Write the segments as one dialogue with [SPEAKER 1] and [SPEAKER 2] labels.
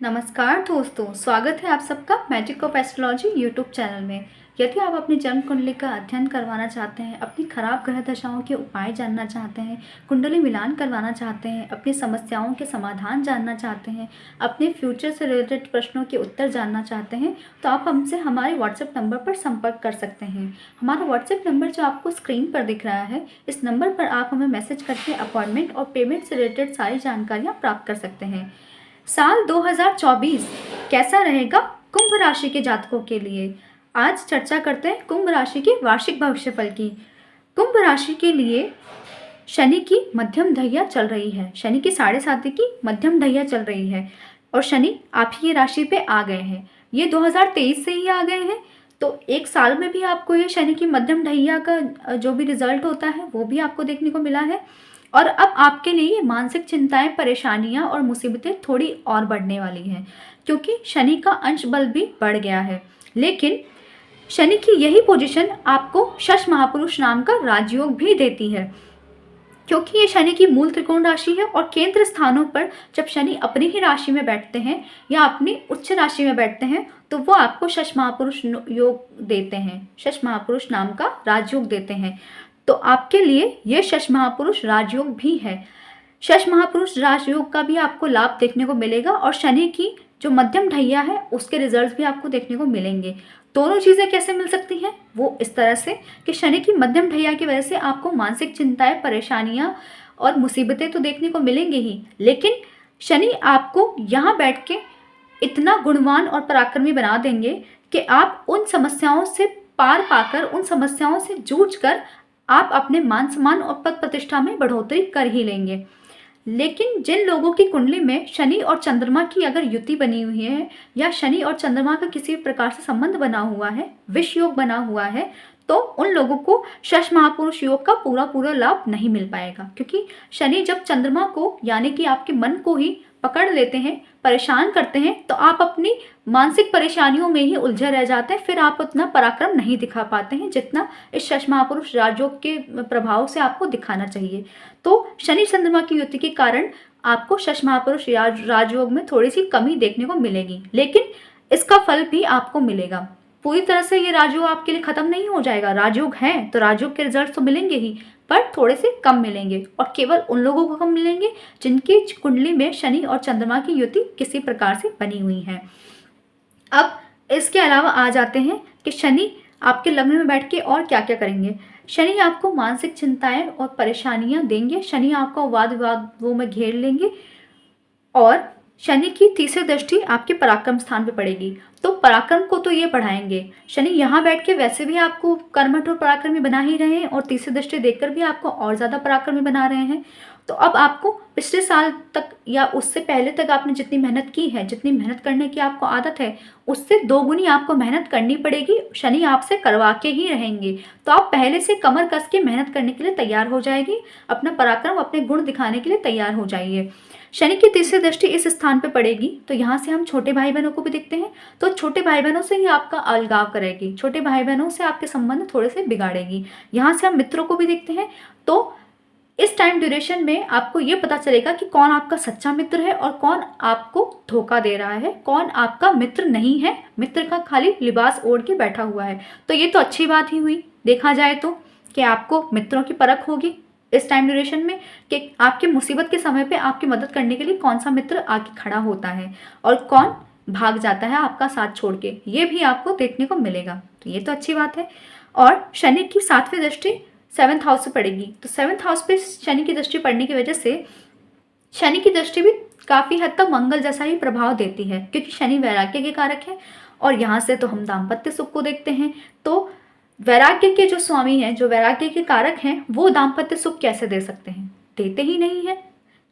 [SPEAKER 1] नमस्कार दोस्तों, स्वागत है आप सबका magic of astrology YouTube channel में। यदि आप अपनी जन्म कुंडली का अध्ययन करवाना चाहते हैं, अपनी खराब ग्रह दशाओं के उपाय जानना चाहते हैं, कुंडली मिलान करवाना चाहते हैं, अपनी समस्याओं के समाधान जानना चाहते हैं, अपने फ्यूचर से रिलेटेड प्रश्नों के उत्तर जानना चाहते हैं, तो आप हमसे हमारे व्हाट्सएप नंबर पर संपर्क कर सकते हैं। हमारा व्हाट्सएप नंबर जो आपको स्क्रीन पर दिख रहा है, इस नंबर पर आप हमें मैसेज करके अपॉइंटमेंट और पेमेंट से रिलेटेड सारी जानकारियाँ प्राप्त कर सकते हैं। साल 2024 कैसा रहेगा कुंभ राशि के जातकों के लिए? आज चर्चा करते हैं कुंभ राशि के वार्षिक भविष्यफल की। कुंभ राशि के लिए शनि की मध्यम ढैया चल रही है, शनि की 7.5 की मध्यम ढैया चल रही है और शनि आप ही की राशि पे आ गए हैं। ये 2023 से ही आ गए हैं, तो एक साल में भी आपको ये शनि की मध्यम ढैया का जो भी रिजल्ट होता है वो भी आपको देखने को मिला है। और अब आपके लिए मानसिक चिंताएं, परेशानियां और मुसीबतें थोड़ी और बढ़ने वाली हैं, क्योंकि शनि का अंश बल भी बढ़ गया है। लेकिन शनि की यही पोजीशन आपको शश महापुरुष नाम का राजयोग भी देती है, क्योंकि ये शनि की मूल त्रिकोण राशि है और केंद्र स्थानों पर जब शनि अपनी ही राशि में बैठते हैं या अपनी उच्च राशि में बैठते हैं तो वो आपको शश महापुरुष योग देते हैं, शश महापुरुष नाम का राजयोग देते हैं। तो आपके लिए ये शश महापुरुष राजयोग भी है। शश महापुरुष राजयोग का भी आपको लाभ देखने को मिलेगा और शनि की जो मध्यम ढैया है उसके रिजल्ट्स भी आपको देखने को मिलेंगे। दोनों चीज़ें कैसे मिल सकती हैं? वो इस तरह से कि शनि की मध्यम ढैया की वजह से आपको मानसिक चिंताएं, परेशानियां और मुसीबतें तो देखने को मिलेंगी ही, लेकिन शनि आपको यहाँ बैठ के इतना गुणवान और पराक्रमी बना देंगे कि आप उन समस्याओं से पार पाकर, उन समस्याओं से जूझकर आप अपने मान सम्मान और पद प्रतिष्ठा में बढ़ोतरी कर ही लेंगे। लेकिन जिन लोगों की कुंडली में शनि और चंद्रमा की अगर युति बनी हुई है या शनि और चंद्रमा का किसी प्रकार से संबंध बना हुआ है, विष योग बना हुआ है, तो उन लोगों को शश महापुरुष योग का पूरा लाभ नहीं मिल पाएगा, क्योंकि शनि जब चंद्रमा को यानी कि आपके मन को ही पकड़ लेते हैं, परेशान करते हैं, तो आप अपनी मानसिक परेशानियों में ही उलझे रह जाते हैं। फिर आप उतना पराक्रम नहीं दिखा पाते हैं जितना इस शश महापुरुष राजयोग के प्रभाव से आपको दिखाना चाहिए। तो शनि चंद्रमा की युति के कारण आपको शश महापुरुष राजयोग में थोड़ी सी कमी देखने को मिलेगी, लेकिन इसका फल भी आपको मिलेगा। पूरी तरह से ये राजयोग आपके लिए खत्म नहीं हो जाएगा। राजयोग है तो राजयोग के रिजल्ट तो मिलेंगे ही, पर थोड़े से कम मिलेंगे और केवल उन लोगों को कम मिलेंगे जिनकी कुंडली में शनि और चंद्रमा की युति किसी प्रकार से बनी हुई है। अब इसके अलावा आ जाते हैं कि शनि आपके लग्न में बैठ के और क्या क्या करेंगे। शनि आपको मानसिक चिंताएं और परेशानियां देंगे, शनि आपको वाद विवादों में घेर लेंगे और शनि की तीसरी दृष्टि आपके पराक्रम स्थान पे पड़ेगी, तो पराक्रम को तो ये बढ़ाएंगे। शनि यहाँ बैठ के वैसे भी आपको कर्मठ और पराक्रमी बना ही रहे हैं और तीसरी दृष्टि देखकर भी आपको और ज़्यादा पराक्रमी बना रहे हैं। तो अब आपको पिछले साल तक या उससे पहले तक आपने जितनी मेहनत की है, जितनी मेहनत करने की आपको आदत है, उससे दोगुनी आपको मेहनत करनी पड़ेगी। शनि आपसे करवा के ही रहेंगे, तो आप पहले से कमर कस के मेहनत करने के लिए तैयार हो जाएगी, अपना पराक्रम, अपने गुण दिखाने के लिए तैयार हो जाइए। शनि की तीसरी दृष्टि इस स्थान पे पड़ेगी, तो यहाँ से हम छोटे भाई बहनों को भी देखते हैं, तो छोटे भाई बहनों से ही आपका अलगाव करेगी, छोटे भाई बहनों से आपके संबंध थोड़े से बिगाड़ेगी। यहाँ से हम मित्रों को भी देखते हैं, तो इस टाइम ड्यूरेशन में आपको ये पता चलेगा कि कौन आपका सच्चा मित्र है और कौन आपको धोखा दे रहा है, कौन आपका मित्र नहीं है, मित्र का खाली लिबास ओढ़ के बैठा हुआ है। तो ये तो अच्छी बात ही हुई देखा जाए तो, कि आपको मित्रों की परख होगी इस टाइम ड्यूरेशन में कि आपके मुसीबत के समय पे आपकी मदद करने के लिए कौन सा मित्र आके खड़ा होता है और कौन भाग जाता है आपका साथ छोड़ के, ये भी आपको देखने को मिलेगा। तो ये तो अच्छी बात है। और शनि की 7वीं दृष्टि 7th हाउस से पड़ेगी, तो 7th हाउस पे शनि की दृष्टि पड़ने की वजह से शनि की दृष्टि भी काफ़ी हद तक मंगल जैसा ही प्रभाव देती है, क्योंकि शनि वैराग्य के कारक है और यहाँ से तो हम दाम्पत्य सुख को देखते हैं। तो वैराग्य के जो स्वामी हैं, जो वैराग्य के कारक हैं, वो दाम्पत्य सुख कैसे दे सकते हैं? देते ही नहीं है,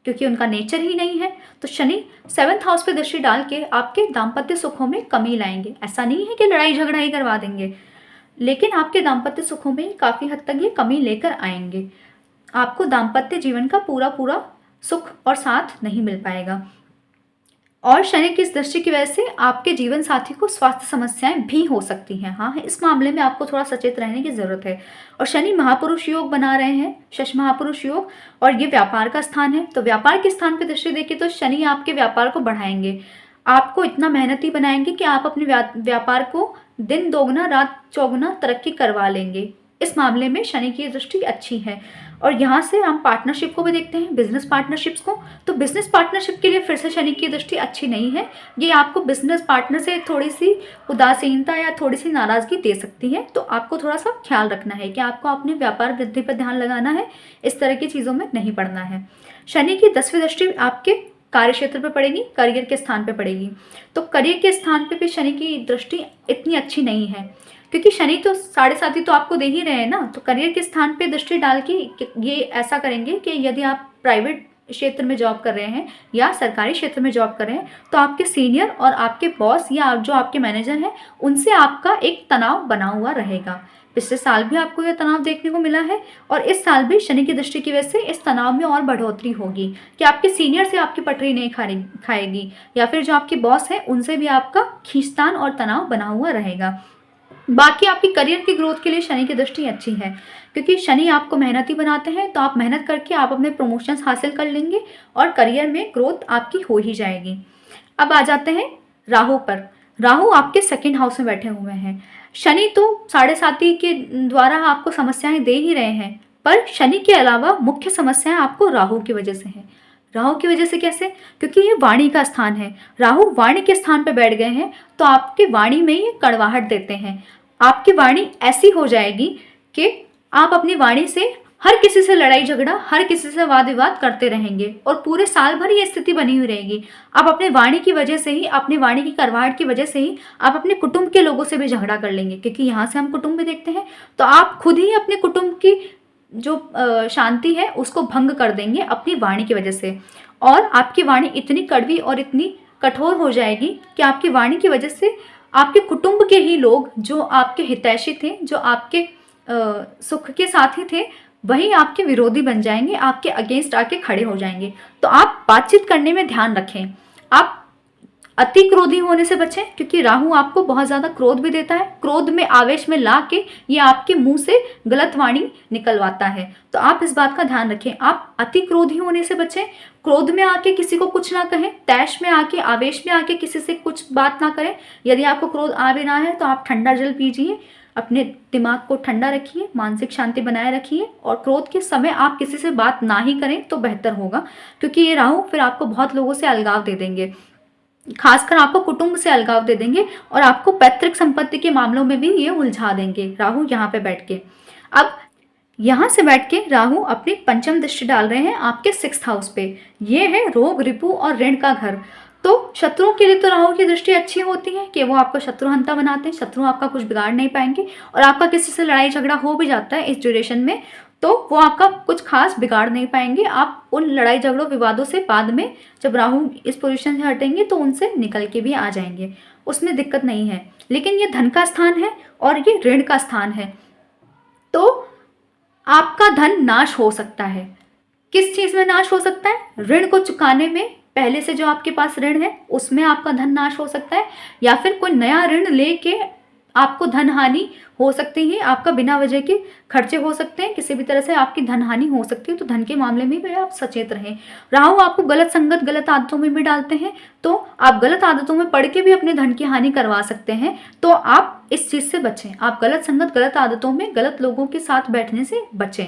[SPEAKER 1] क्योंकि उनका नेचर ही नहीं है। तो शनि 7th हाउस पे दृष्टि डाल के आपके दाम्पत्य सुखों में कमी लाएंगे। ऐसा नहीं है कि लड़ाई झगड़ा ही करवा देंगे, लेकिन आपके दाम्पत्य सुखों में काफ़ी हद तक ये कमी लेकर आएंगे। आपको दाम्पत्य जीवन का पूरा सुख और साथ नहीं मिल पाएगा। और शनि की इस दृष्टि की वजह से आपके जीवन साथी को स्वास्थ्य समस्याएं भी हो सकती हैं। हाँ, इस मामले में आपको थोड़ा सचेत रहने की ज़रूरत है। और शनि महापुरुष योग बना रहे हैं, शश महापुरुष योग, और ये व्यापार का स्थान है, तो व्यापार के स्थान पर दृष्टि देखिए तो शनि आपके व्यापार को बढ़ाएंगे। आपको इतना मेहनती बनाएंगे कि आप अपने व्यापार को दिन दोगुना रात चौगुना तरक्की करवा लेंगे। इस मामले में शनि की दृष्टि अच्छी है। और यहाँ से हम पार्टनरशिप को भी देखते हैं, बिजनेस पार्टनरशिप्स को। तो बिजनेस पार्टनरशिप के लिए फिर से शनि की दृष्टि अच्छी नहीं है। ये आपको बिजनेस पार्टनर से थोड़ी सी उदासीनता या थोड़ी सी नाराजगी दे सकती है। तो आपको थोड़ा सा ख्याल रखना है कि आपको अपने व्यापार वृद्धि पर ध्यान लगाना है, इस तरह की चीज़ों में नहीं पड़ना है। शनि की 10वीं दृष्टि आपके कार्य क्षेत्र पर पड़ेगी, करियर के स्थान पर पड़ेगी। तो करियर के स्थान पर भी शनि की दृष्टि इतनी अच्छी नहीं है, क्योंकि शनि तो 7.5 तो आपको दे ही रहे हैं ना। तो करियर के स्थान पे दृष्टि डाल के ये ऐसा करेंगे कि यदि आप प्राइवेट क्षेत्र में जॉब कर रहे हैं या सरकारी क्षेत्र में जॉब कर रहे हैं, तो आपके सीनियर और आपके बॉस या जो आपके मैनेजर हैं, उनसे आपका एक तनाव बना हुआ रहेगा। पिछले साल भी आपको यह तनाव देखने को मिला है और इस साल भी शनि की दृष्टि की वजह से इस तनाव में और बढ़ोतरी होगी कि आपके सीनियर से आपकी पटरी नहीं खाएगी, या फिर जो आपके बॉस हैं उनसे भी आपका खींचतान और तनाव बना हुआ रहेगा। बाकी आपकी करियर की ग्रोथ के लिए शनि की दृष्टि अच्छी है, क्योंकि शनि आपको मेहनती बनाते हैं। तो आप मेहनत करके आप अपने प्रमोशंस हासिल कर लेंगे और करियर में ग्रोथ आपकी हो ही जाएगी। अब आ जाते हैं राहु पर। राहु आपके 2nd हाउस में बैठे हुए हैं। शनि तो 7.5 के द्वारा आपको समस्याएं दे ही रहे हैं, पर शनि के अलावा मुख्य समस्याएं आपको राहु की वजह से हैं। राहु की वजह से कैसे? क्योंकि ये वाणी का स्थान है। राहु वाणी के स्थान पर बैठ गए हैं, तो आपके वाणी में ये कड़वाहट देते हैं। आपकी वाणी ऐसी हो जाएगी कि आप अपनी वाणी से हर किसी से लड़ाई झगड़ा, हर किसी से वाद विवाद करते रहेंगे और पूरे साल भर ये स्थिति बनी हुई रहेगी। आप अपने वाणी की वजह से ही, अपनी वाणी की कड़वाहट की वजह से ही आप अपने कुटुंब के लोगों से भी झगड़ा कर लेंगे, क्योंकि यहाँ से हम कुटुंब भी देखते हैं। तो आप खुद ही अपने कुटुंब की जो शांति है उसको भंग कर देंगे अपनी वाणी की वजह से। और आपकी वाणी इतनी कड़वी और इतनी कठोर हो जाएगी कि आपकी वाणी की वजह से आपके कुटुंब के ही लोग, जो आपके हितैषी थे, जो आपके सुख के साथी थे, वही आपके विरोधी बन जाएंगे, आपके अगेंस्ट आके खड़े हो जाएंगे। तो आप बातचीत करने में ध्यान रखें। आप अति क्रोधी होने से बचें, क्योंकि राहु आपको बहुत ज़्यादा क्रोध भी देता है। क्रोध में, आवेश में ला के ये आपके मुंह से गलत वाणी निकलवाता है। तो आप इस बात का ध्यान रखें, आप अति क्रोधी होने से बचें। क्रोध में आके किसी को कुछ ना कहें, तैश में आके, आवेश में आके किसी से कुछ बात ना करें। यदि आपको क्रोध आ भी रहा है तो आप ठंडा जल पीजिए, अपने दिमाग को ठंडा रखिए, मानसिक शांति बनाए रखिए और क्रोध के समय आप किसी से बात ना ही करें तो बेहतर होगा, क्योंकि ये राहु फिर आपको बहुत लोगों से अलगाव दे देंगे, खासकर आपको कुटुंब से अलगाव दे देंगे और आपको पैतृक संपत्ति के मामलों में भी ये उलझा देंगे राहु यहाँ पे बैठ के। अब यहाँ से बैठ के राहु अपनी 5वीं दृष्टि डाल रहे हैं आपके 6th हाउस पे। ये है रोग, रिपु और ऋण का घर। तो शत्रुओं के लिए तो राहु की दृष्टि अच्छी होती है कि वो आपको शत्रुहंता बनाते हैं, शत्रु आपका कुछ बिगाड़ नहीं पाएंगे। और आपका किसी से लड़ाई झगड़ा हो भी जाता है इस ड्यूरेशन में, तो वो आपका कुछ खास बिगाड़ नहीं पाएंगे। आप उन लड़ाई झगड़ों विवादों से बाद में, जब राहु इस पोजीशन से हटेंगे तो उनसे निकल के भी आ जाएंगे, उसमें दिक्कत नहीं है। लेकिन ये धन का स्थान है और ये ऋण का स्थान है, तो आपका धन नाश हो सकता है। किस चीज़ में नाश हो सकता है? ऋण को चुकाने में, पहले से जो आपके पास ऋण है उसमें आपका धन नाश हो सकता है, या फिर कोई नया ऋण लेके आपको धन हानि हो सकती है, आपका बिना वजह के खर्चे हो सकते हैं, किसी भी तरह से आपकी धन हानि हो सकती है। तो धन के मामले में भी आप सचेत रहें। राहु आपको गलत संगत, गलत आदतों में भी डालते हैं, तो आप गलत आदतों में पड़ के भी अपने धन की हानि करवा सकते हैं। तो आप इस चीज़ से बचें, आप गलत संगत, गलत आदतों में, गलत लोगों के साथ बैठने से बचें।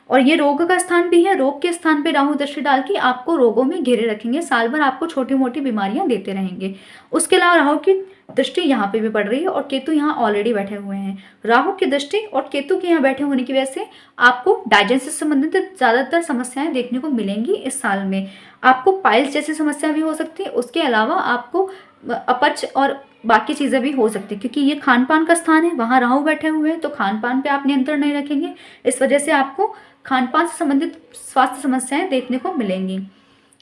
[SPEAKER 1] और ये रोग का स्थान भी है, रोग के स्थान पे राहु दृष्टि डाल के आपको रोगों में घेरे रखेंगे, साल भर आपको छोटी मोटी बीमारियां देते रहेंगे। उसके अलावा राहु की दृष्टि यहाँ पे भी पड़ रही है और केतु यहाँ ऑलरेडी बैठे हुए हैं। राहु की दृष्टि और केतु के यहाँ बैठे होने की वजह से आपको डाइजेशन से संबंधित ज़्यादातर समस्याएं देखने को मिलेंगी इस साल में। आपको पाइल्स जैसी समस्या भी हो सकती है, उसके अलावा आपको अपच और बाकी चीज़ें भी हो सकती है, क्योंकि ये खान पान का स्थान है, वहाँ राहु बैठे हुए हैं। तो खान पान पे आप नियंत्रण नहीं रखेंगे, इस वजह से आपको खान पान से संबंधित स्वास्थ्य समस्याएं देखने को मिलेंगी।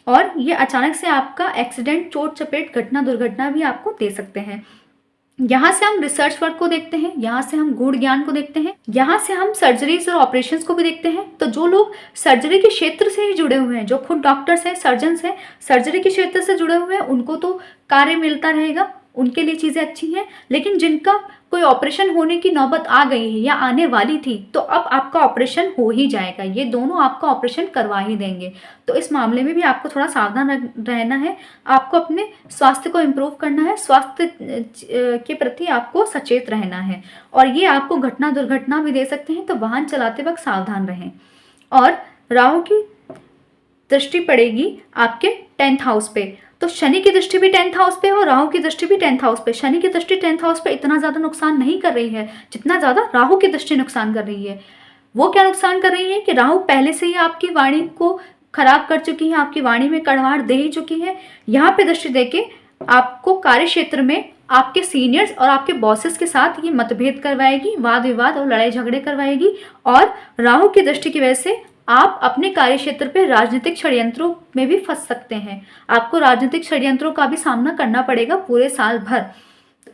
[SPEAKER 1] और ये अचानक से आपका एक्सीडेंट, चोट चपेट, घटना दुर्घटना भी आपको दे सकते हैं। यहाँ से हम रिसर्च वर्क को देखते हैं, यहाँ से हम गूढ़ ज्ञान को देखते हैं, यहाँ से हम सर्जरीज और ऑपरेशंस को भी देखते हैं। तो जो लोग सर्जरी के क्षेत्र से ही जुड़े हुए हैं, जो खुद डॉक्टर्स हैं, सर्जन्स हैं, सर्जरी के क्षेत्र से जुड़े हुए हैं, उनको तो कार्य मिलता रहेगा। उनके लिए चीज़ें अच्छी हैं। लेकिन जिनका कोई ऑपरेशन होने की नौबत आ गई है या आने वाली थी, तो अब आपका ऑपरेशन हो ही जाएगा, ये दोनों आपका ऑपरेशन करवा ही देंगे। तो इस मामले में भी आपको थोड़ा सावधान रहना है, आपको अपने स्वास्थ्य को इम्प्रूव करना है, स्वास्थ्य के प्रति आपको सचेत रहना है। और ये आपको घटना दुर्घटना भी दे सकते हैं, तो वाहन चलाते वक्त सावधान रहें। और राहु की दृष्टि पड़ेगी आपके 10th हाउस पे, तो शनि की दृष्टि भी 10th हाउस पे और राहु की दृष्टि भी 10th हाउस पे। शनि की दृष्टि 10th हाउस पे इतना ज़्यादा नुकसान नहीं कर रही है जितना ज़्यादा राहु की दृष्टि नुकसान कर रही है। वो क्या नुकसान कर रही है कि राहु पहले से ही आपकी वाणी को खराब कर चुकी है, आपकी वाणी में कड़वाहट दे ही चुकी है। यहाँ पे दृष्टि देके आपको कार्य क्षेत्र में आपके सीनियर्स और आपके बॉसेस के साथ ये मतभेद करवाएगी, वाद विवाद और लड़ाई झगड़े करवाएगी। और राहु की दृष्टि की वजह से आप अपने कार्य क्षेत्र पे राजनीतिक षड्यंत्रों में भी फंस सकते हैं, आपको राजनीतिक षड्यंत्रों का भी सामना करना पड़ेगा पूरे साल भर।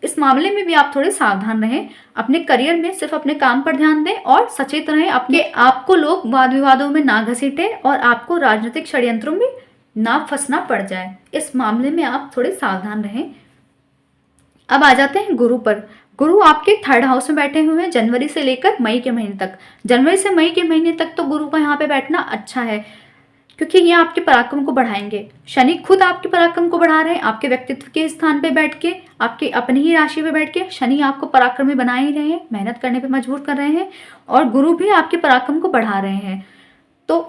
[SPEAKER 1] इस मामले में भी आप थोड़े सावधान रहें, अपने करियर में सिर्फ अपने काम पर ध्यान दें और सचेत रहें, अपने आपको लोग वाद विवादों में ना घसीटें और आपको राजनीतिक षड्यंत्रों में ना फंसना पड़ जाए। इस मामले में आप थोड़े सावधान रहें। अब आ जाते हैं गुरु पर। गुरु आपके 3rd हाउस में बैठे हुए हैं जनवरी से लेकर मई के महीने तक। जनवरी से मई के महीने तक तो गुरु का यहाँ पे बैठना अच्छा है, क्योंकि ये आपके पराक्रम को बढ़ाएंगे। शनि खुद आपके पराक्रम को बढ़ा रहे हैं, आपके व्यक्तित्व के स्थान पे बैठ के, आपकी अपनी ही राशि पे बैठ के शनि आपको पराक्रमी बना ही रहे हैं, मेहनत करने पे मजबूर कर रहे हैं। और गुरु भी आपके पराक्रम को बढ़ा रहे हैं, तो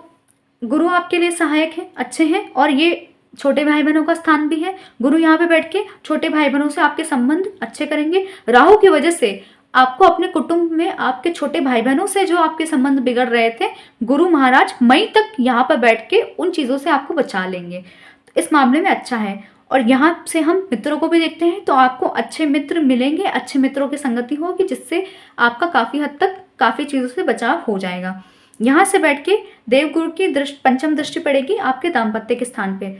[SPEAKER 1] गुरु आपके लिए सहायक हैं, अच्छे हैं। और ये छोटे भाई बहनों का स्थान भी है। गुरु यहाँ पे बैठ के छोटे भाई बहनों से आपके संबंध अच्छे करेंगे। राहु की वजह से आपको अपने कुटुंब में आपके छोटे भाई बहनों से जो आपके संबंध बिगड़ रहे थे, गुरु महाराज मई तक यहाँ पर बैठ के उन चीज़ों से आपको बचा लेंगे। तो इस मामले में अच्छा है। और यहाँ से हम मित्रों को भी देखते हैं, तो आपको अच्छे मित्र मिलेंगे, अच्छे मित्रों की संगति होगी, जिससे आपका काफ़ी हद तक काफ़ी चीज़ों से बचाव हो जाएगा। यहाँ से बैठ के देवगुरु की पंचम दृष्टि पड़ेगी आपके दाम्पत्य के स्थान पे।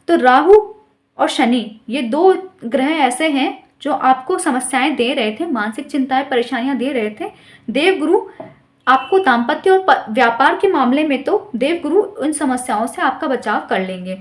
[SPEAKER 1] तो राहु और शनि ये 2 ग्रह ऐसे हैं जो आपको समस्याएं दे रहे थे, मानसिक चिंताएं परेशानियां दे रहे थे। देवगुरु आपको दाम्पत्य और व्यापार के मामले में तो देवगुरु उन समस्याओं से आपका बचाव कर लेंगे।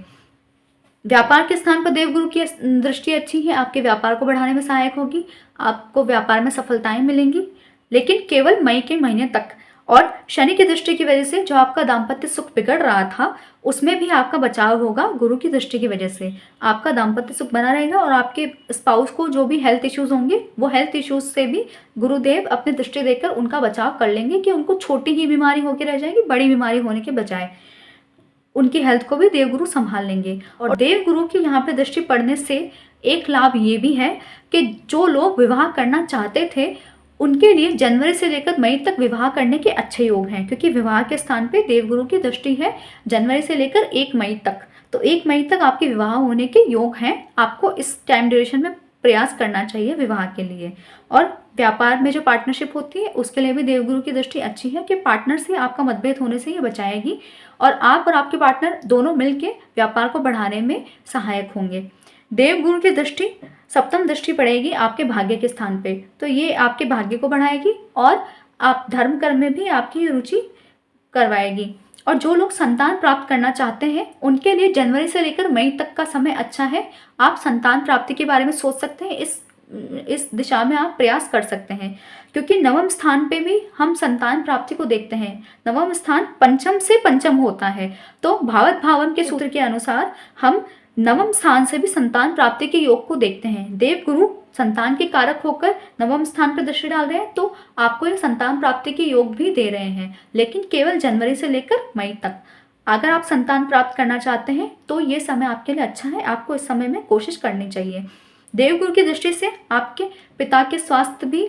[SPEAKER 1] व्यापार के स्थान पर देवगुरु की दृष्टि अच्छी है, आपके व्यापार को बढ़ाने में सहायक होगी, आपको व्यापार में सफलताएं मिलेंगी, लेकिन केवल मई के महीने तक। और शनि की दृष्टि की वजह से जो आपका दाम्पत्य सुख बिगड़ रहा था, उसमें भी आपका बचाव होगा। गुरु की दृष्टि की वजह से आपका दाम्पत्य सुख बना रहेगा और आपके स्पाउस को जो भी हेल्थ इश्यूज होंगे, वो हेल्थ इश्यूज से भी गुरुदेव अपनी दृष्टि देकर उनका बचाव कर लेंगे कि उनको छोटी ही बीमारी होकर रह जाएगी, बड़ी बीमारी होने के बजाय उनकी हेल्थ को भी देवगुरु संभाल लेंगे। और देवगुरु की यहाँ पे दृष्टि पड़ने से एक लाभ ये भी है कि जो लोग विवाह करना चाहते थे, उनके लिए जनवरी से लेकर मई तक विवाह करने के अच्छे योग हैं, क्योंकि विवाह के स्थान पे देवगुरु की दृष्टि है जनवरी से लेकर 1 मई तक। तो 1 मई तक आपके विवाह होने के योग हैं। आपको इस टाइम ड्यूरेशन में प्रयास करना चाहिए विवाह के लिए। और व्यापार में जो पार्टनरशिप होती है, उसके लिए भी देवगुरु की दृष्टि अच्छी है कि पार्टनर से आपका मतभेद होने से ये बचाएगी और आप और आपके पार्टनर दोनों मिलकर व्यापार को बढ़ाने में सहायक होंगे। देवगुरु की दृष्टि सप्तम दृष्टि पड़ेगी आपके भाग्य के स्थान पे, तो ये आपके भाग्य को बढ़ाएगी और आप धर्म कर्म में भी आपकी रुचि करवाएगी। और जो लोग संतान प्राप्त करना चाहते हैं, उनके लिए जनवरी से लेकर मई तक का समय अच्छा है। आप संतान प्राप्ति के बारे में सोच सकते हैं, इस दिशा में आप प्रयास कर सकते हैं, क्योंकि नवम स्थान पे भी हम संतान प्राप्ति को देखते हैं। नवम स्थान पंचम से पंचम होता है, तो भावत भावन के सूत्र के अनुसार हम नवम स्थान से भी संतान प्राप्ति के योग को देखते हैं। देवगुरु संतान के कारक होकर नवम स्थान पर दृष्टि डाल रहे हैं, तो आपको ये संतान प्राप्ति के योग भी दे रहे हैं, लेकिन केवल जनवरी से लेकर मई तक। अगर आप संतान प्राप्त करना चाहते हैं तो ये समय आपके लिए अच्छा है, आपको इस समय में कोशिश करनी चाहिए। देवगुरु की दृष्टि से आपके पिता के स्वास्थ्य भी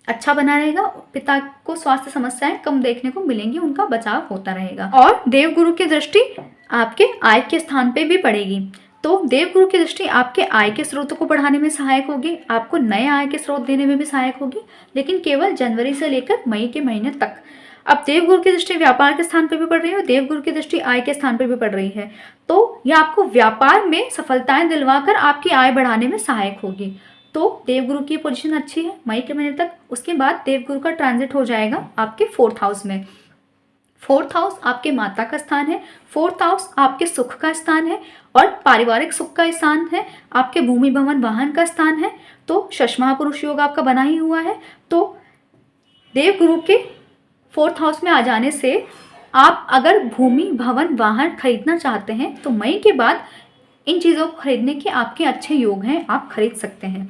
[SPEAKER 1] अच्छा बना रहेगा, पिता को स्वास्थ्य समस्याएं कम देखने को मिलेंगी, उनका बचाव होता रहेगा। और देवगुरु की दृष्टि आपके आय के स्थान पे भी पड़ेगी, तो देवगुरु की दृष्टि आपके आय के स्रोतों को बढ़ाने में सहायक होगी, आपको नए आय के स्रोत देने में भी सहायक होगी, लेकिन केवल जनवरी से लेकर मई के महीने तक। अब देवगुरु की दृष्टि व्यापार के स्थान पर भी पड़ रही है और देवगुरु की दृष्टि आय के स्थान पर भी पड़ रही है, तो यह आपको व्यापार में सफलताएं दिलवाकर आपकी आय बढ़ाने में सहायक होगी। तो देवगुरु की पोजीशन अच्छी है मई के महीने तक। उसके बाद देवगुरु का ट्रांजिट हो जाएगा आपके 4th हाउस में। फोर्थ हाउस आपके माता का स्थान है, फोर्थ हाउस आपके सुख का स्थान है और पारिवारिक सुख का स्थान है, आपके भूमि भवन वाहन का स्थान है। तो षष्ठ महापुरुष योग आपका बना ही हुआ है। तो देवगुरु के फोर्थ हाउस में आ जाने से आप अगर भूमि भवन वाहन खरीदना चाहते हैं तो मई के बाद इन चीज़ों को खरीदने के आपके अच्छे योग हैं, आप खरीद सकते हैं।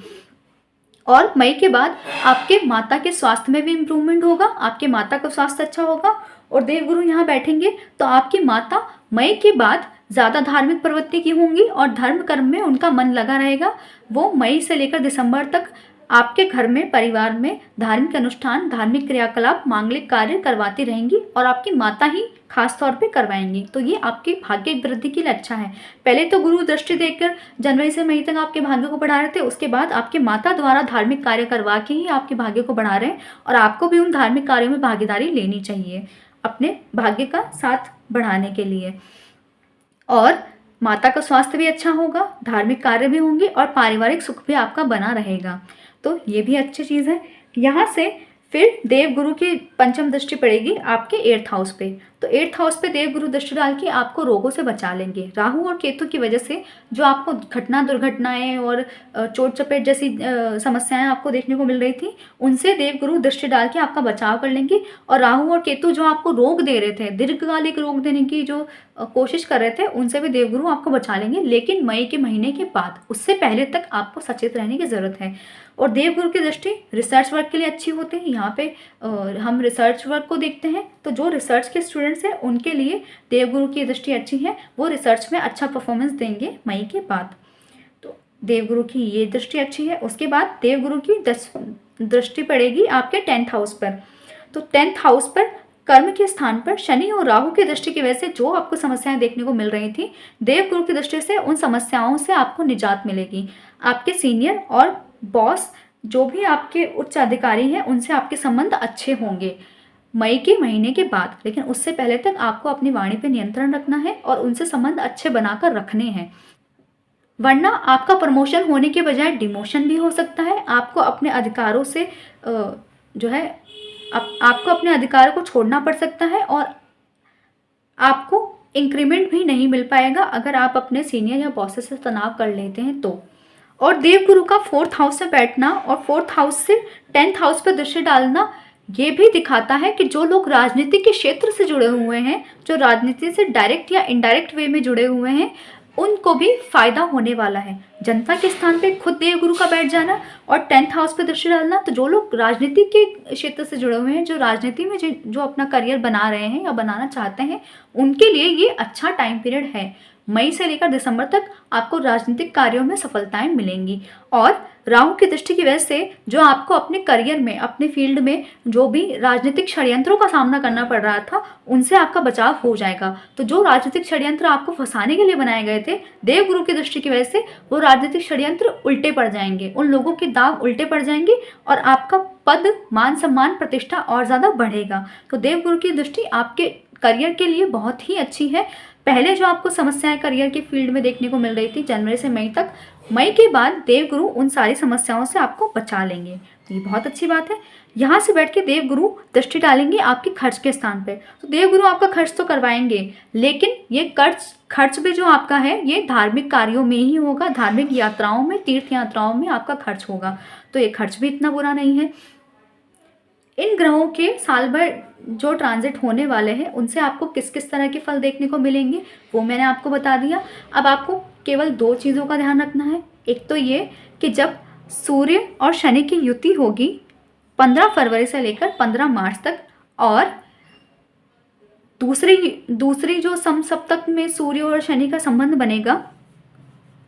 [SPEAKER 1] और मई के बाद आपके माता के स्वास्थ्य में भी इम्प्रूवमेंट होगा, आपके माता का स्वास्थ्य अच्छा होगा। और देवगुरु यहाँ बैठेंगे तो आपकी माता मई के बाद ज़्यादा धार्मिक प्रवृत्ति की होंगी और धर्म कर्म में उनका मन लगा रहेगा। वो मई से लेकर दिसंबर तक आपके घर में, परिवार में धार्मिक अनुष्ठान, धार्मिक क्रियाकलाप, मांगलिक कार्य करवाती रहेंगी और आपकी माता ही खास तौर पे करवाएंगी। तो ये आपके भाग्य वृद्धि के लिए अच्छा है। पहले तो गुरु दृष्टि देकर जनवरी से मई तक आपके भाग्य को बढ़ा रहे थे, उसके बाद आपके माता द्वारा धार्मिक कार्य करवा के ही आपके भाग्य को बढ़ा रहे हैं और आपको भी उन धार्मिक कार्यों में भागीदारी लेनी चाहिए अपने भाग्य का साथ बढ़ाने के लिए। और माता का स्वास्थ्य भी अच्छा होगा, धार्मिक कार्य भी होंगे और पारिवारिक सुख भी आपका बना रहेगा। तो ये भी अच्छी चीज़ है। यहाँ से फिर देवगुरु की पंचम दृष्टि पड़ेगी आपके 8th हाउस पे। तो 8th हाउस पे देवगुरु दृष्टि डाल के आपको रोगों से बचा लेंगे। राहु और केतु की वजह से जो आपको दुर्घटनाएं और चोट चपेट जैसी समस्याएं आपको देखने को मिल रही थी, उनसे देवगुरु दृष्टि डाल के आपका बचाव कर लेंगे। और राहु और केतु जो आपको रोग दे रहे थे, दीर्घकालिक रोग देने की जो कोशिश कर रहे थे, उनसे भी देवगुरु आपको बचा लेंगे, लेकिन मई के महीने के बाद। उससे पहले तक आपको सचेत रहने की ज़रूरत है। और देवगुरु की दृष्टि रिसर्च वर्क के लिए अच्छी होती है। यहाँ पे हम रिसर्च वर्क को देखते हैं, तो जो रिसर्च के स्टूडेंट्स हैं उनके लिए देवगुरु की दृष्टि अच्छी है, वो रिसर्च में अच्छा परफॉर्मेंस देंगे मई के बाद। तो देवगुरु की ये दृष्टि अच्छी है। उसके बाद देवगुरु की दृष्टि पड़ेगी आपके 10th हाउस पर। तो 10th हाउस पर कर्म के स्थान पर शनि और राहु की दृष्टि की वजह से जो आपको समस्याएं देखने को मिल रही थी, देवगुरु की दृष्टि से उन समस्याओं से आपको निजात मिलेगी। आपके सीनियर और बॉस जो भी आपके उच्च अधिकारी हैं, उनसे आपके संबंध अच्छे होंगे मई के महीने के बाद। लेकिन उससे पहले तक आपको अपनी वाणी पे नियंत्रण रखना है और उनसे संबंध अच्छे बनाकर रखने हैं, वरना आपका प्रमोशन होने के बजाय डिमोशन भी हो सकता है। आपको अपने अधिकारों से आपको अपने अधिकारों को छोड़ना पड़ सकता है और आपको इंक्रीमेंट भी नहीं मिल पाएगा अगर आप अपने सीनियर या बॉसेस से तनाव कर लेते हैं तो। और देवगुरु का 4th हाउस में बैठना और 4th हाउस से 10th हाउस पर दृष्टि डालना ये भी दिखाता है कि जो लोग राजनीति के क्षेत्र से जुड़े हुए हैं, जो राजनीति से डायरेक्ट या इनडायरेक्ट वे में जुड़े हुए हैं, उनको भी फायदा होने वाला है। जनता के स्थान पे खुद देवगुरु का बैठ जाना और 10th हाउस पे दृष्टि डालना, तो जो लोग राजनीति के क्षेत्र से जुड़े हुए हैं, जो राजनीति में जो अपना करियर बना रहे हैं या बनाना चाहते हैं, उनके लिए ये अच्छा टाइम पीरियड है। मई से लेकर दिसंबर तक आपको राजनीतिक कार्यों में सफलताएं मिलेंगी। और राहु की दृष्टि की वजह से जो आपको अपने करियर में, अपने फील्ड में जो भी राजनीतिक षड्यंत्रों का सामना करना पड़ रहा था, उनसे आपका बचाव हो जाएगा। तो जो राजनीतिक षड्यंत्र आपको फंसाने के लिए बनाए गए थे, देवगुरु की दृष्टि की वजह से वो राजनीतिक षड्यंत्र उल्टे पड़ जाएंगे, उन लोगों के दाव उल्टे पड़ जाएंगे और आपका पद, मान सम्मान, प्रतिष्ठा और ज़्यादा बढ़ेगा। तो देवगुरु की दृष्टि आपके करियर के लिए बहुत ही अच्छी है। पहले जो आपको समस्याएं करियर के फील्ड में देखने को मिल रही थी जनवरी से मई तक, मई के बाद देवगुरु उन सारी समस्याओं से आपको बचा लेंगे। तो ये बहुत अच्छी बात है। यहाँ से बैठ के देवगुरु दृष्टि डालेंगे आपके खर्च के स्थान पे। तो देवगुरु आपका खर्च तो करवाएंगे, लेकिन ये खर्च भी जो आपका है ये धार्मिक कार्यों में ही होगा, धार्मिक यात्राओं में, तीर्थ यात्राओं में आपका खर्च होगा। तो ये खर्च भी इतना बुरा नहीं है। इन ग्रहों के साल भर जो ट्रांजिट होने वाले हैं, उनसे आपको किस किस तरह के फल देखने को मिलेंगे वो मैंने आपको बता दिया। अब आपको केवल 2 चीज़ों का ध्यान रखना है। एक तो ये कि जब सूर्य और शनि की युति होगी 15 फरवरी से लेकर 15 मार्च तक, और दूसरी जो समसप्तक में सूर्य और शनि का संबंध बनेगा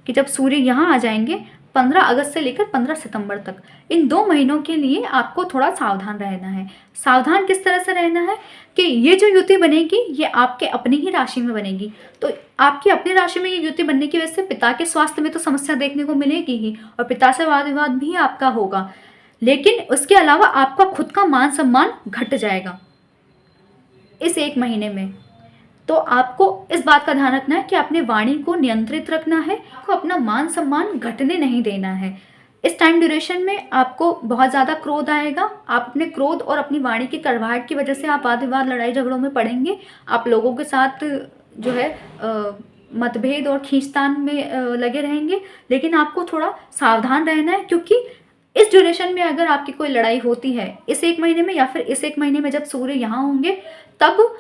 [SPEAKER 1] कि जब सूर्य यहाँ आ जाएंगे 15 अगस्त से लेकर 15 सितंबर तक, इन 2 महीनों के लिए आपको थोड़ा सावधान रहना है। सावधान किस तरह से रहना है कि ये जो युति बनेगी ये आपके अपनी ही राशि में बनेगी। तो आपकी अपनी राशि में ये युति बनने की वजह से पिता के स्वास्थ्य में तो समस्या देखने को मिलेगी ही, और पिता से वाद विवाद भी आपका होगा, लेकिन उसके अलावा आपका खुद का मान सम्मान घट जाएगा इस 1 महीने में। तो आपको इस बात का ध्यान रखना है कि अपनी वाणी को नियंत्रित रखना है, आपको अपना मान सम्मान घटने नहीं देना है। इस टाइम ड्यूरेशन में आपको बहुत ज़्यादा क्रोध आएगा। आप अपने क्रोध और अपनी वाणी की कड़वाहट की वजह से आप वाद विवाद लड़ाई झगड़ों में पड़ेंगे। आप लोगों के साथ जो है मतभेद और खींचतान में लगे रहेंगे। लेकिन आपको थोड़ा सावधान रहना है, क्योंकि इस ड्यूरेशन में अगर आपकी कोई लड़ाई होती है इस 1 महीने में, या फिर इस 1 महीने में जब सूर्य यहाँ होंगे, तब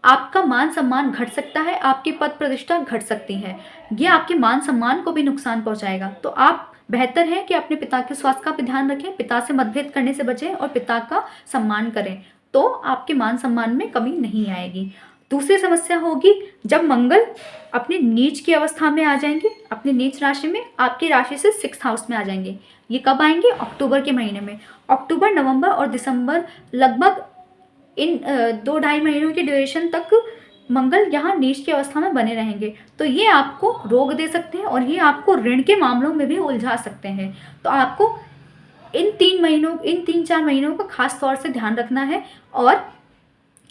[SPEAKER 1] आपका मान सम्मान घट सकता है, आपकी पद प्रतिष्ठा घट सकती है। ये आपके मान सम्मान को भी नुकसान पहुंचाएगा। तो आप बेहतर है कि अपने पिता के स्वास्थ्य का भी ध्यान रखें, पिता से मतभेद करने से बचें और पिता का सम्मान करें, तो आपके मान सम्मान में कमी नहीं आएगी। दूसरी समस्या होगी जब मंगल अपनी नीच की अवस्था में आ जाएंगे, अपनी नीच राशि में, आपकी राशि से 6th हाउस में आ जाएंगे। ये कब आएंगे? अक्टूबर के महीने में। अक्टूबर, नवंबर और दिसंबर, लगभग इन 2-2.5 महीनों की ड्यूरेशन तक मंगल यहाँ नीच की अवस्था में बने रहेंगे। तो ये आपको रोग दे सकते हैं और ये आपको ऋण के मामलों में भी उलझा सकते हैं। तो आपको इन 3-4 महीनों का खास तौर से ध्यान रखना है। और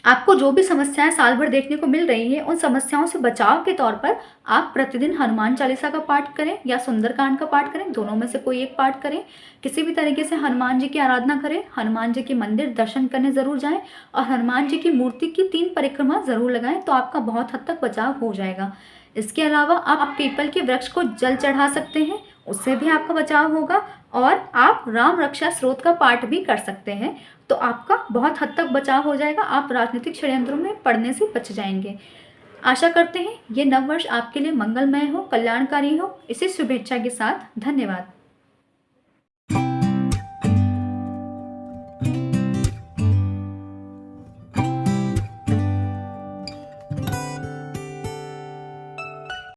[SPEAKER 1] आपको जो भी समस्याएं साल भर देखने को मिल रही है, उन समस्याओं से बचाव के तौर पर आप प्रतिदिन हनुमान चालीसा का पाठ करें या सुंदरकांड का पाठ करें, दोनों में से कोई एक पाठ करें। किसी भी तरीके से हनुमान जी की आराधना करें, हनुमान जी के मंदिर दर्शन करने ज़रूर जाएं और हनुमान जी की मूर्ति की 3 परिक्रमा ज़रूर लगाएं, तो आपका बहुत हद तक बचाव हो जाएगा। इसके अलावा आप पीपल के वृक्ष को जल चढ़ा सकते हैं, उससे भी आपका बचाव होगा। और आप राम रक्षा स्रोत का पाठ भी कर सकते हैं, तो आपका बहुत हद तक बचाव हो जाएगा। आप राजनीतिक षड्यंत्रों में पड़ने से बच जाएंगे। आशा करते हैं ये नववर्ष आपके लिए मंगलमय हो, कल्याणकारी हो। इसी शुभेच्छा के साथ धन्यवाद।